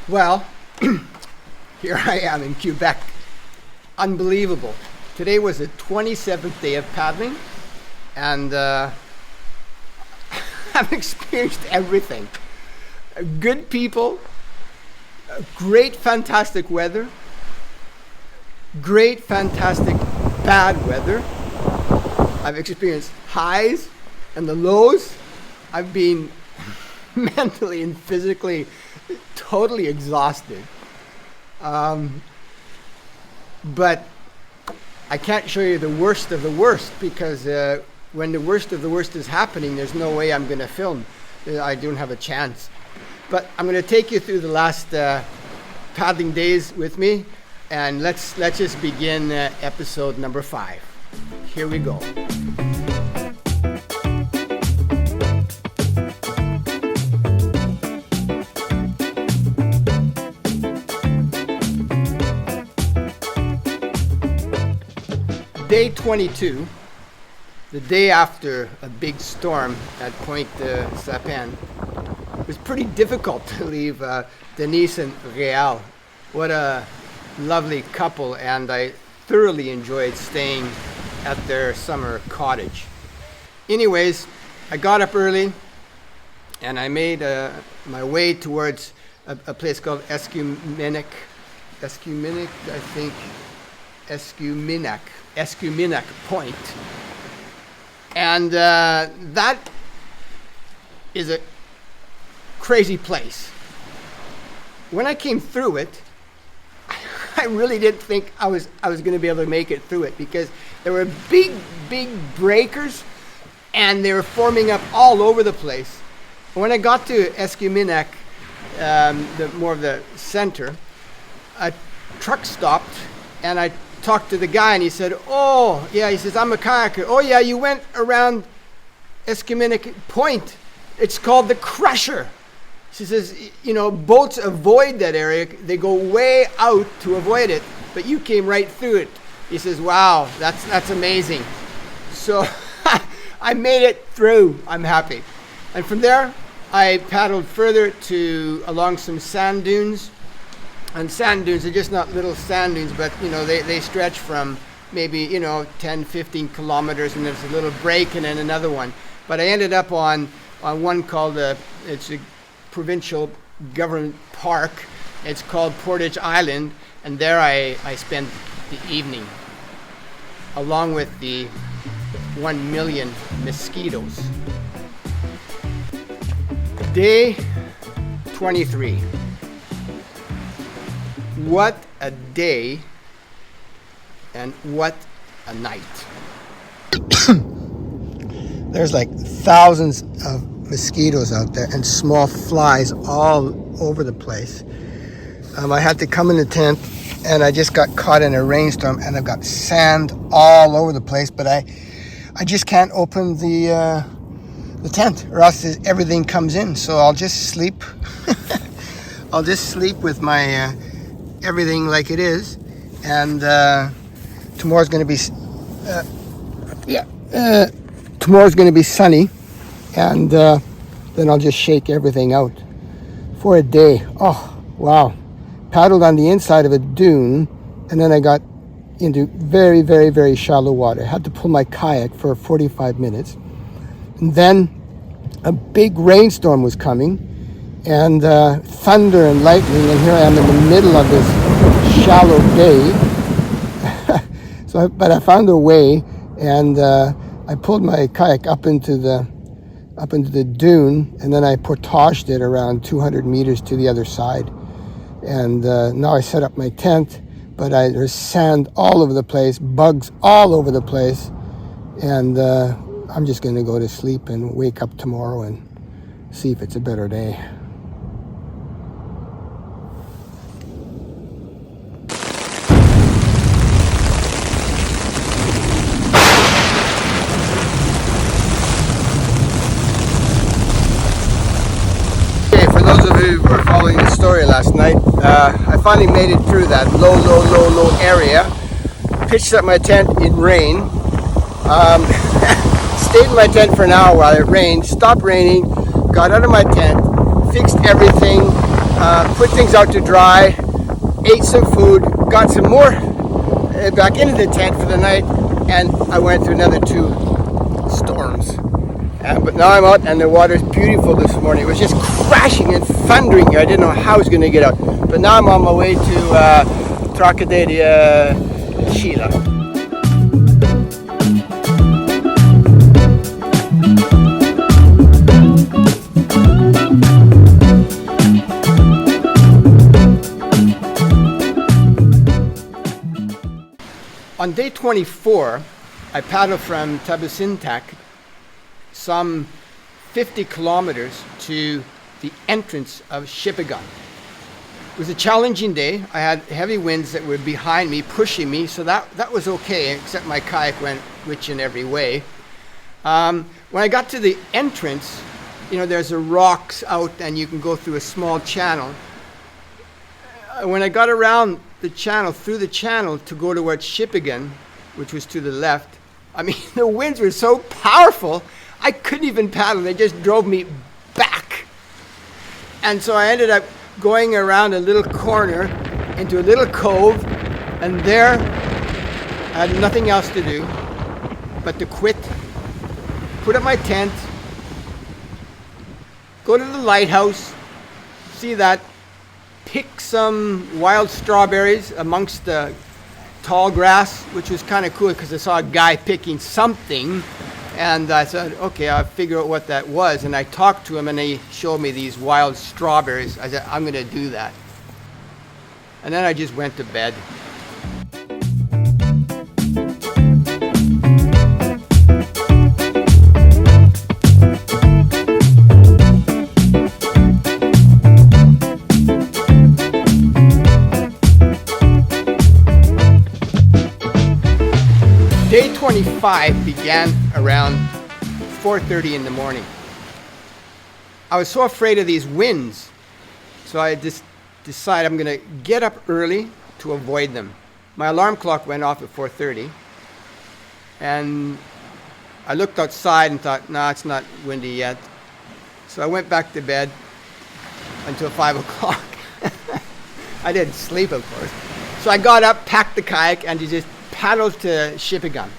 Well, here I am in Quebec. Unbelievable. Today was the 27th day of paddling, and I've experienced everything. Good people, great, fantastic weather, great, fantastic, bad weather. I've experienced highs and the lows. I've been mentally and physically totally exhausted. But I can't show you the worst of the worst because when the worst of the worst is happening, there's no way I'm going to film. I don't have a chance. But I'm going to take you through the last paddling days with me, and let's just begin episode number 5. Here we go. Day 22, the day after a big storm at Point Sapin. It was pretty difficult to leave Denise and Réal. What a lovely couple, and I thoroughly enjoyed staying at their summer cottage. Anyways, I got up early and I made my way towards a place called Escuminac, I think. Escuminac Point. And that is a crazy place. When I came through it, I really didn't think I was going to be able to make it through it because there were big breakers and they were forming up all over the place. When I got to Escuminac, more of the center, a truck stopped and I talked to the guy and he said, "Oh, yeah," he says, "I'm a kayaker." "Oh, yeah, you went around Escuminac Point. It's called the Crusher." She says, "You know, boats avoid that area. They go way out to avoid it, but you came right through it." He says, "Wow, that's amazing." So I made it through. I'm happy. And from there, I paddled further along some sand dunes. And sand dunes are just not little sand dunes, but they stretch from maybe 10, 15 kilometers, and there's a little break and then another one. But I ended up on one called it's a provincial government park. It's called Portage Island, and there I spent the evening, along with the 1 million mosquitoes. Day 23. What a day and what a night. There's like thousands of mosquitoes out there and small flies all over the place. I had to come in the tent and I just got caught in a rainstorm and I've got sand all over the place, but I just can't open the tent or else everything comes in. So I'll just sleep. I'll just sleep with my everything like it is, and tomorrow's going to be tomorrow's going to be sunny, and then I'll just shake everything out for a day. Oh wow, paddled on the inside of a dune, and then I got into very, very, very shallow water. I had to pull my kayak for 45 minutes, and then a big rainstorm was coming, and thunder and lightning, and here I am in the middle of this shallow bay. But I found a way, and I pulled my kayak up into the dune, and then I portaged it around 200 meters to the other side. And now I set up my tent, but there's sand all over the place, bugs all over the place, and I'm just going to go to sleep and wake up tomorrow and see if it's a better day. Who were following the story last night, I finally made it through that low area, pitched up my tent in rain, stayed in my tent for an hour while it rained, stopped raining, got out of my tent, fixed everything, put things out to dry, ate some food, got some more back into the tent for the night, and I went through another 2 storms. But now I'm out and the water's beautiful this morning. It was just crashing and thundering here. I didn't know how I was going to get out. But now I'm on my way to Tracadéria, Sheila. On day 24, I paddled from Tabusintak some 50 kilometers to the entrance of Shipigan. It was a challenging day. I had heavy winds that were behind me, pushing me, so that was okay, except my kayak went which in every way. When I got to the entrance, there's a rocks out and you can go through a small channel. When I got around the channel, through the channel to go towards Shipigan, which was to the left, the winds were so powerful, I couldn't even paddle. They just drove me back. And so I ended up going around a little corner into a little cove, and there I had nothing else to do but to quit, put up my tent, go to the lighthouse, see that, pick some wild strawberries amongst the tall grass, which was kind of cool because I saw a guy picking something. And I said, okay, I'll figure out what that was. And I talked to him and he showed me these wild strawberries. I said, I'm going to do that. And then I just went to bed. Day 25 began around 4:30 in the morning. I was so afraid of these winds, so I just decided I'm going to get up early to avoid them. My alarm clock went off at 4:30, and I looked outside and thought, nah, it's not windy yet. So I went back to bed until 5 o'clock. I didn't sleep, of course. So I got up, packed the kayak, and just paddled to Shipigan.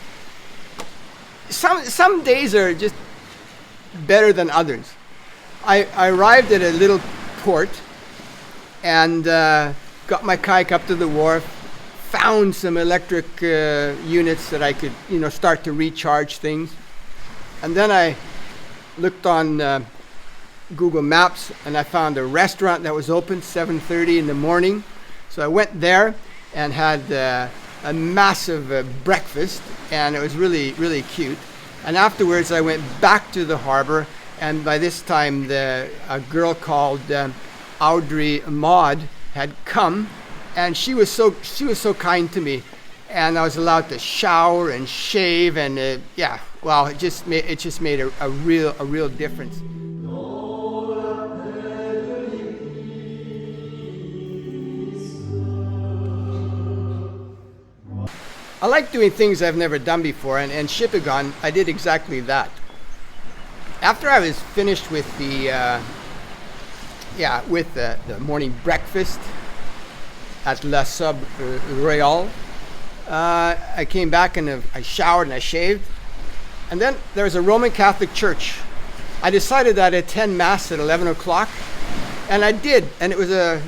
Some days are just better than others. I arrived at a little port and got my kayak up to the wharf, found some electric units that I could, start to recharge things. And then I looked on Google Maps and I found a restaurant that was open 7:30 in the morning. So I went there and had a massive breakfast, and it was really, really cute. And afterwards I went back to the harbor, and by this time a girl called Audrey Maud had come, and she was so kind to me, and I was allowed to shower and shave, and it just made a real difference. I like doing things I've never done before, and Shipigan, I did exactly that. After I was finished with the morning breakfast at La Sub Royale, I came back and I showered and I shaved, and then there was a Roman Catholic church. I decided that I'd attend Mass at 11 o'clock, and I did, and it was a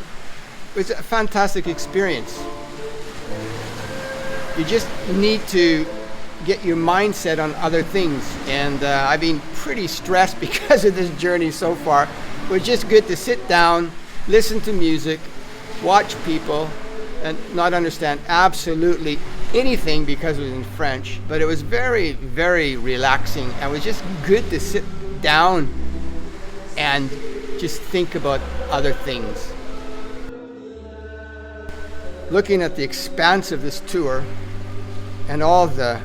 fantastic experience. You just need to get your mindset on other things, and I've been pretty stressed because of this journey so far. It was just good to sit down, listen to music, watch people, and not understand absolutely anything because it was in French, but it was very, very relaxing, and it was just good to sit down and just think about other things. Looking at the expanse of this tour and all the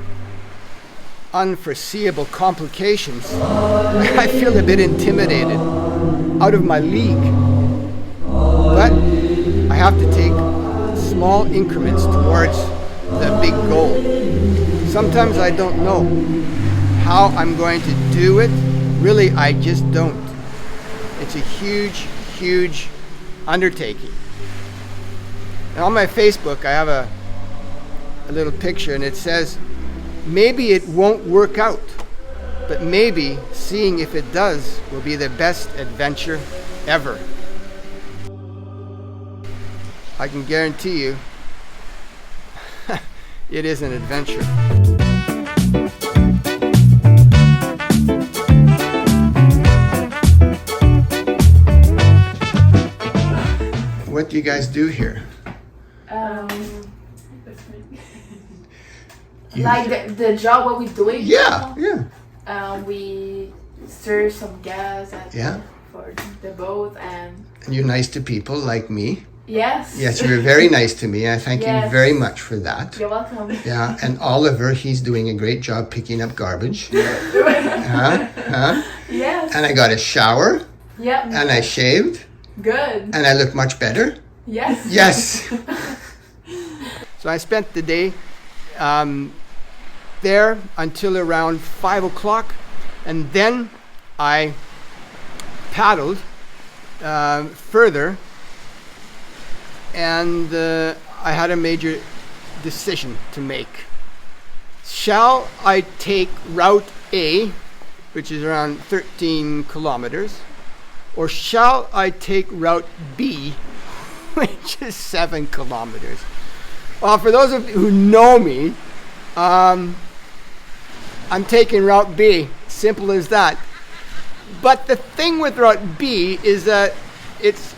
unforeseeable complications, I feel a bit intimidated, out of my league. But I have to take small increments towards the big goal. Sometimes I don't know how I'm going to do it. Really, I just don't. It's a huge, huge undertaking. And on my Facebook, I have a little picture, and it says, maybe it won't work out, but maybe seeing if it does will be the best adventure ever. I can guarantee you, it is an adventure. What do you guys do here? Like the job, what we're doing? Yeah. We stir some gas for the boat and you're nice to people like me. Yes. Yes, you were very nice to me. I thank you very much for that. You're welcome. Yeah, and Oliver, he's doing a great job picking up garbage. Yes. And I got a shower. Yep. And I shaved. Good. And I look much better. Yes. Yes. So I spent the day there until around 5 o'clock, and then I paddled further, and I had a major decision to make. Shall I take Route A, which is around 13 kilometers, or shall I take Route B, which is 7 kilometers? Well, for those of you who know me, I'm taking Route B, simple as that. But the thing with Route B is that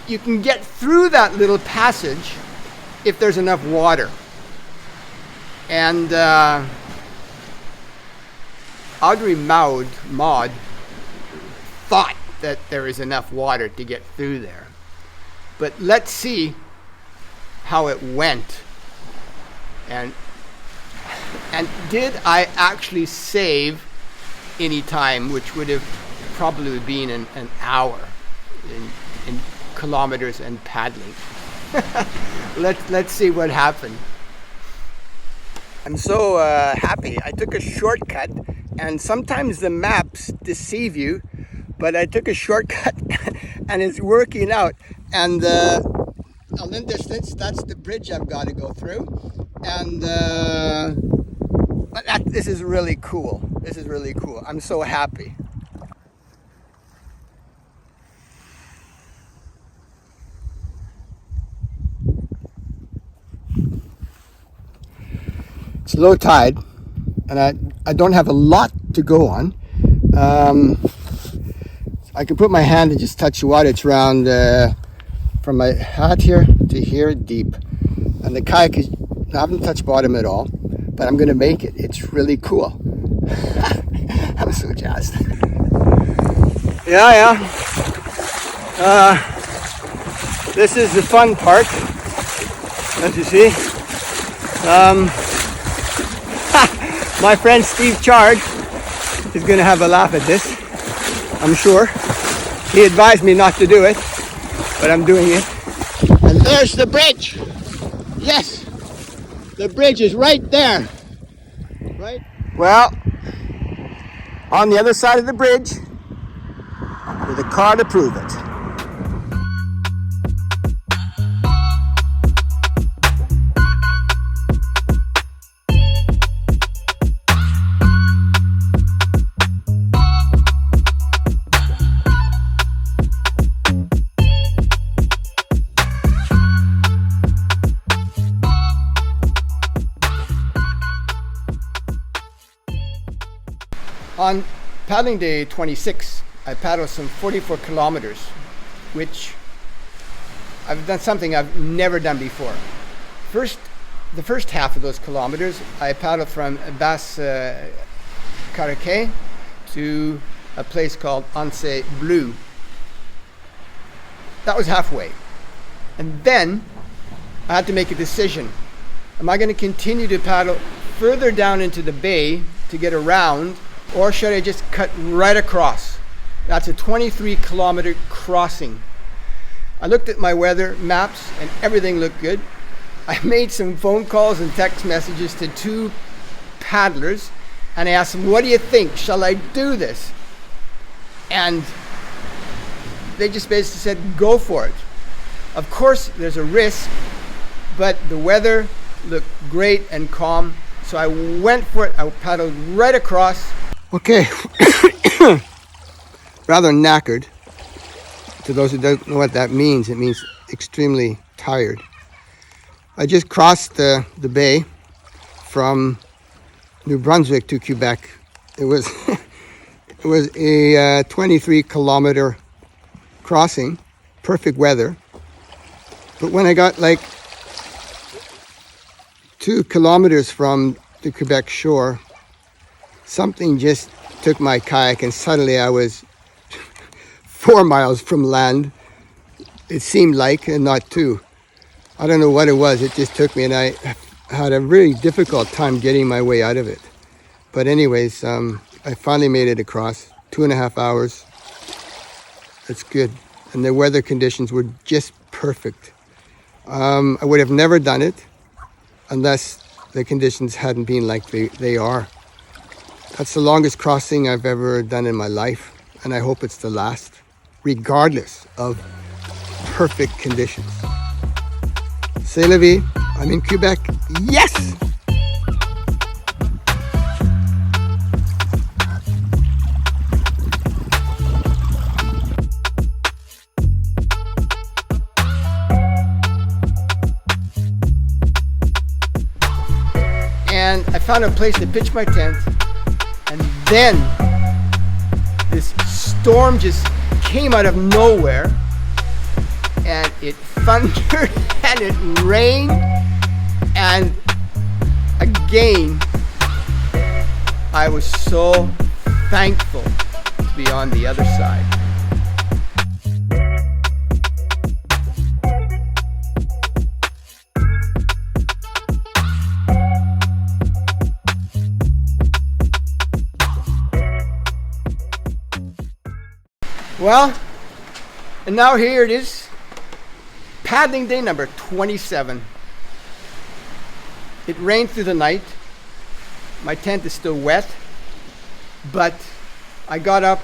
you can get through that little passage if there's enough water. And Audrey Maud thought that there is enough water to get through there. But let's see how it went. And did I actually save any time, which would have probably been an hour in kilometers and paddling. Let's see what happened. I'm so happy. I took a shortcut, and sometimes the maps deceive you, but I took a shortcut and it's working out. And on the distance, that's the bridge I've got to go through. And this is really cool. This is really cool. I'm so happy. It's low tide, and I don't have a lot to go on. I can put my hand and just touch the water. It's around from my hat here to here deep. And the kayak is, I haven't touched bottom at all, but I'm going to make it. It's really cool. I'm so jazzed. Yeah. This is the fun part, as you see. My friend Steve Chard is going to have a laugh at this, I'm sure. He advised me not to do it, but I'm doing it. And there's the bridge. Yes, the bridge is right there. Right? Well, on the other side of the bridge, with a car to prove it. On paddling day 26, I paddled some 44 kilometers, which I've done something I've never done before. The first half of those kilometers, I paddled from Kayaking to a place called Anse Bleu. That was halfway. And then I had to make a decision. Am I going to continue to paddle further down into the bay to get around, or should I just cut right across? That's a 23 kilometer crossing. I looked at my weather maps and everything looked good. I made some phone calls and text messages to 2 paddlers, and I asked them, what do you think? Shall I do this? And they just basically said, go for it. Of course, there's a risk, but the weather looked great and calm, so I went for it. I paddled right across. Okay, rather knackered. To those who don't know what that means, it means extremely tired. I just crossed the bay from New Brunswick to Quebec. It was it was a 23-kilometer crossing, perfect weather. But when I got like 2 kilometers from the Quebec shore, something just took my kayak and suddenly I was 4 miles from land. It seemed like, and not 2. I don't know what it was. It just took me, and I had a really difficult time getting my way out of it. But anyways, I finally made it across. 2.5 hours. That's good. And the weather conditions were just perfect. I would have never done it unless the conditions hadn't been like they are. That's the longest crossing I've ever done in my life, and I hope it's the last, regardless of perfect conditions. C'est la vie. I'm in Quebec. Yes! And I found a place to pitch my tent, and then this storm just came out of nowhere, and it thundered and it rained, and again I was so thankful to be on the other side. Well, and now here it is, paddling day number 27. It rained through the night. My tent is still wet, but I got up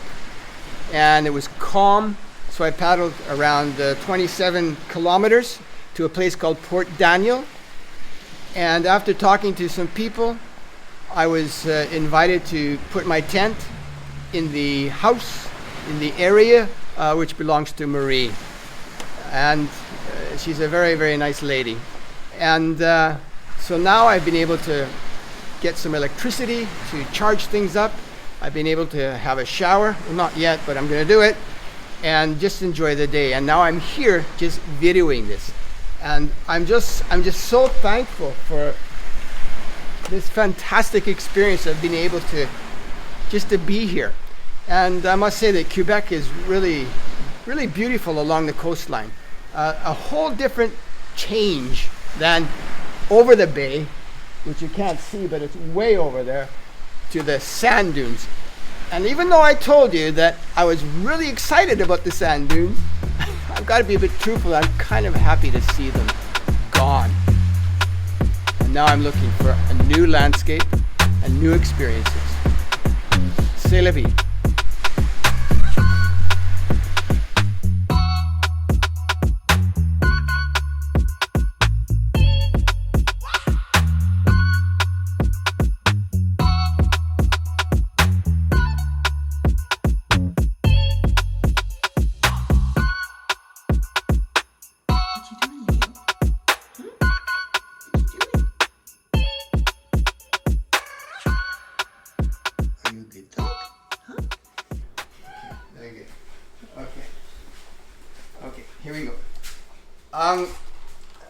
and it was calm, so I paddled around 27 kilometers to a place called Port Daniel. And after talking to some people, I was invited to put my tent in the house in the area which belongs to Marie, and she's a very, very nice lady. And so now I've been able to get some electricity to charge things up. I've been able to have a shower, well, not yet, but I'm going to do it, and just enjoy the day. And now I'm here just videoing this, and I'm just so thankful for this fantastic experience of being able to just to be here. And I must say that Quebec is really, really beautiful along the coastline. A whole different change than over the bay, which you can't see, but it's way over there, to the sand dunes. And even though I told you that I was really excited about the sand dunes, I've got to be a bit truthful. I'm kind of happy to see them gone. And now I'm looking for a new landscape and new experiences. C'est la vie. Here we go.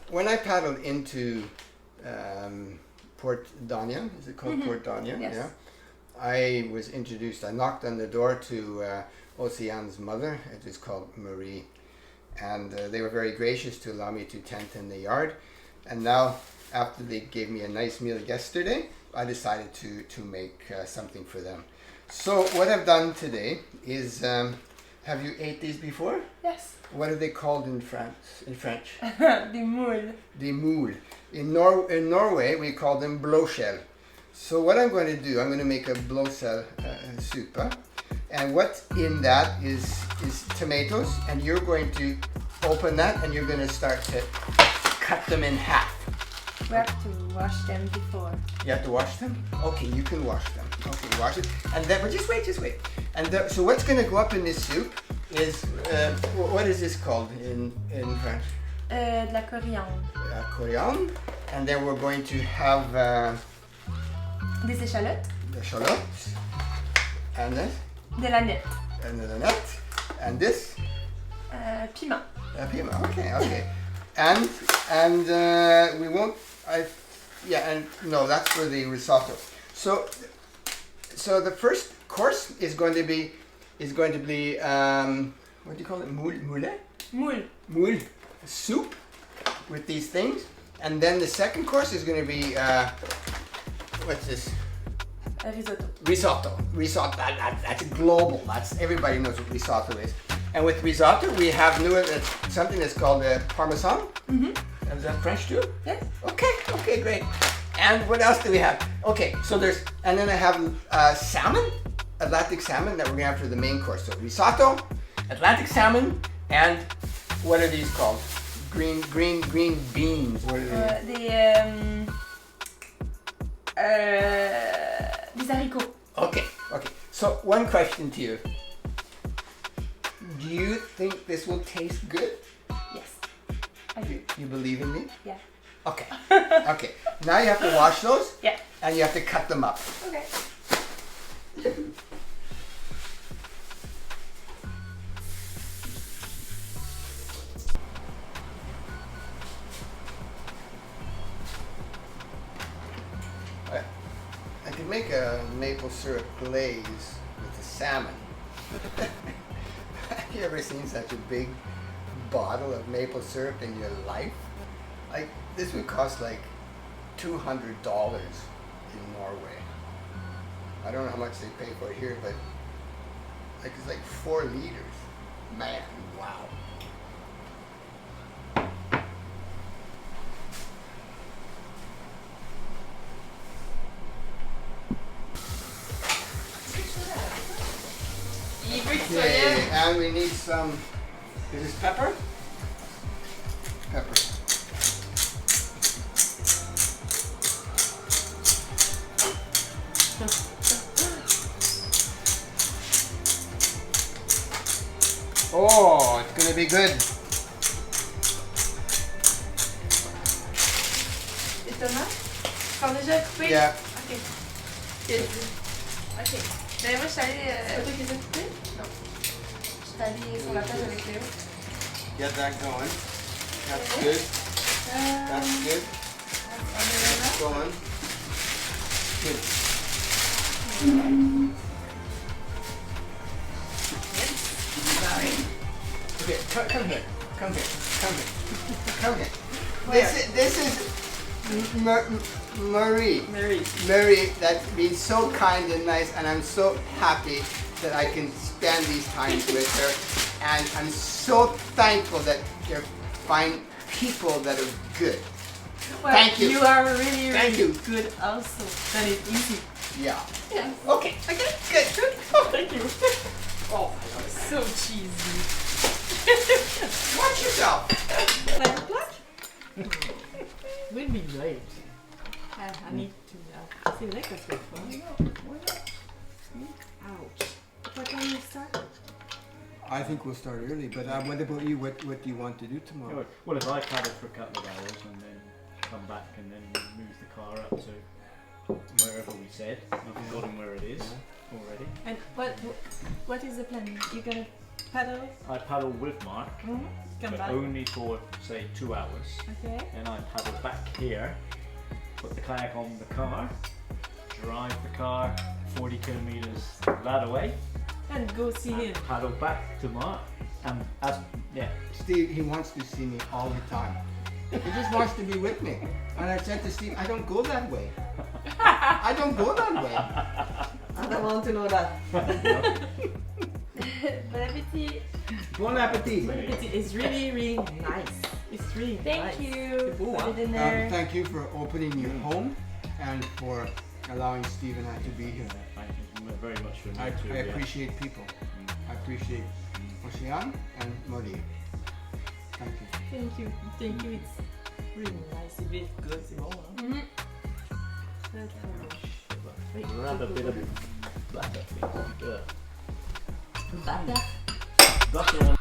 When I paddled into Port Dania, is it called Port Dania? Yes. Yeah. I was introduced. I knocked on the door to Oceane's mother. It was called Marie, and they were very gracious to allow me to tent in the yard. And now, after they gave me a nice meal yesterday, I decided to make something for them. So what I've done today is, have you ate these before? Yes. What are they called in France? In French? Des moules. Des moules. In Norway, we call them blowshell. So what I'm going to do, I'm going to make a blowshell soup. And what's in that is tomatoes, and you're going to open that and you're going to start to cut them in half. We have to wash them before. You have to wash them? Okay, you can wash them. Okay, wash it. And then, but just wait. And so what's going to go up in this soup is, what is this called in French? De la coriandre. Coriandre. And then we're going to have Des échalotes. the shallots. And this. De la nette. And then the nut. And this. Piment. Pima. Okay. And we won't. And no, that's for the risotto. So the first course is going to be what do you call it? Moule soup with these things, and then the second course is going to be what's this? Risotto. Risotto. That's global. That's everybody knows what risotto is. And with risotto, we have something that's called parmesan. Mm-hmm. Is that French too? Yes. Okay, great. And what else do we have? Okay, so and then I have salmon, Atlantic salmon that we're gonna have for the main course. So risotto, Atlantic salmon, and what are these called? Green beans. What are they? Des haricots. Okay. So one question to you. Do you think this will taste good? Yes. I do. You believe in me? Yeah. Okay. Now you have to wash those. Yeah. And you have to cut them up. Okay. I could make a maple syrup glaze with the salmon. Have you ever seen such a big bottle of maple syrup in your life? Like, this would cost like $200 in Norway. I don't know how much they pay for it here, but like it's like 4 liters. Man, wow. Okay, and we need some, is this pepper? Pepper. Oh, it's gonna be good. Les tomates sont déjà coupées? Yeah. Ok. Ok. Ben moi je suis allée. C'est toi qui les as coupées? Non. Je suis allée sur la plage avec Léo. Get that going. That's good. That's good. Going. Good. Sorry. Okay, come here. Come here. Come here. Come here. This is Marie. Marie, that's been so kind and nice, and I'm so happy that I can spend these times with her. And I'm so thankful that you find people that are good. Well, Thank you. You are really, Thank really you. good also. That is easy. Yeah. Yes. Okay. Good. Oh, thank you. Oh, So cheesy. watch yourself. Like a black? Will be great. I need to see like that's good fun. Ouch. What time you start? I think we'll start early, but what about you? What do you want to do tomorrow? Well, if I paddle for a couple of hours and then come back and then move the car up to wherever we said, I've forgotten where it is already. And what is the plan? You're gonna paddle? I paddle with Mark, Come but back. only for say 2 hours. Okay. Then I paddle back here, put the kayak on the car, drive the car 40 kilometers that way, And go see him. and paddle back to Mark. And Steve, he wants to see me all the time. He just wants to be with me. And I said to Steve, I don't go that way. I don't go that way. I don't want to know that. Bon appetit. Bon appetit. Bon appetit. It's really, really nice. It's really Thank nice. you Beau, for hein? the dinner. Thank you for opening your home and for allowing Steve and I to be here. thank you very much for I me too. appreciate people. I appreciate Ocean and Marie. Thank you. Thank you. It's really nice. It's really good. C'est bon, hein? Mhm. Très, très bon. Oui, We'll have a bit of butter, please. Butter. Butter on